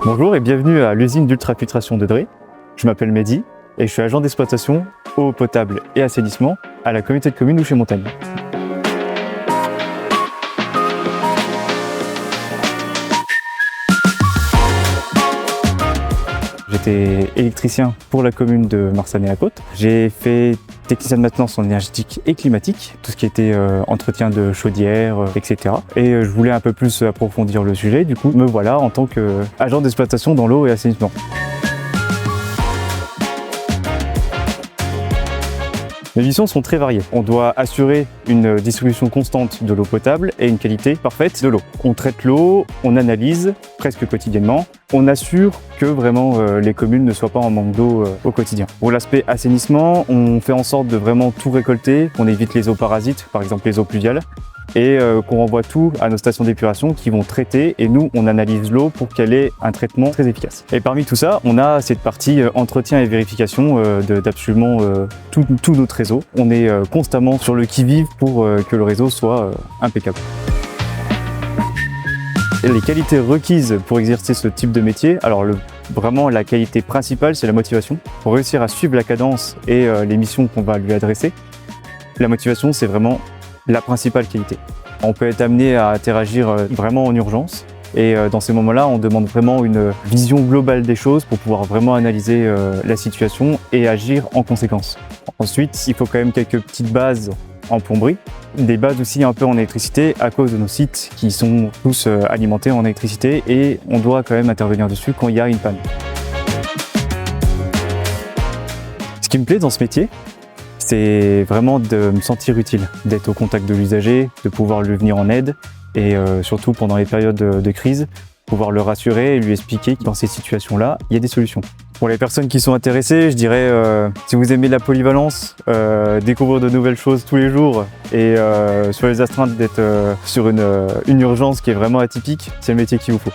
Bonjour et bienvenue à l'usine d'ultrafiltration de Dré. Je m'appelle Mehdi et je suis agent d'exploitation eau potable et assainissement à la communauté de communes Ouchet-Montagne. J'étais électricien pour la commune de Marsanne-et-la-Côte. J'ai fait technicien de maintenance en énergétique et climatique, tout ce qui était entretien de chaudière, etc. Et je voulais un peu plus approfondir le sujet, du coup me voilà en tant qu'agent d'exploitation dans l'eau et assainissement. Les missions sont très variées. On doit assurer une distribution constante de l'eau potable et une qualité parfaite de l'eau. On traite l'eau, on analyse presque quotidiennement. On assure que vraiment les communes ne soient pas en manque d'eau au quotidien. Pour l'aspect assainissement, on fait en sorte de vraiment tout récolter, qu'on évite les eaux parasites, par exemple les eaux pluviales, et qu'on renvoie tout à nos stations d'épuration qui vont traiter, et nous on analyse l'eau pour qu'elle ait un traitement très efficace. Et parmi tout ça, on a cette partie entretien et vérification d'absolument tout notre réseau. On est constamment sur le qui-vive pour que le réseau soit impeccable. Et les qualités requises pour exercer ce type de métier, alors vraiment la qualité principale c'est la motivation. Pour réussir à suivre la cadence et les missions qu'on va lui adresser, la motivation c'est vraiment la principale qualité. On peut être amené à interagir vraiment en urgence et dans ces moments-là, on demande vraiment une vision globale des choses pour pouvoir vraiment analyser la situation et agir en conséquence. Ensuite, il faut quand même quelques petites bases en plomberie, des bases aussi un peu en électricité à cause de nos sites qui sont tous alimentés en électricité et on doit quand même intervenir dessus quand il y a une panne. Ce qui me plaît dans ce métier, c'est vraiment de me sentir utile, d'être au contact de l'usager, de pouvoir lui venir en aide et surtout pendant les périodes de crise, pouvoir le rassurer et lui expliquer que dans ces situations-là, il y a des solutions. Pour les personnes qui sont intéressées, je dirais si vous aimez la polyvalence, découvrir de nouvelles choses tous les jours et sur les astreintes d'être sur une urgence qui est vraiment atypique, c'est le métier qu'il vous faut.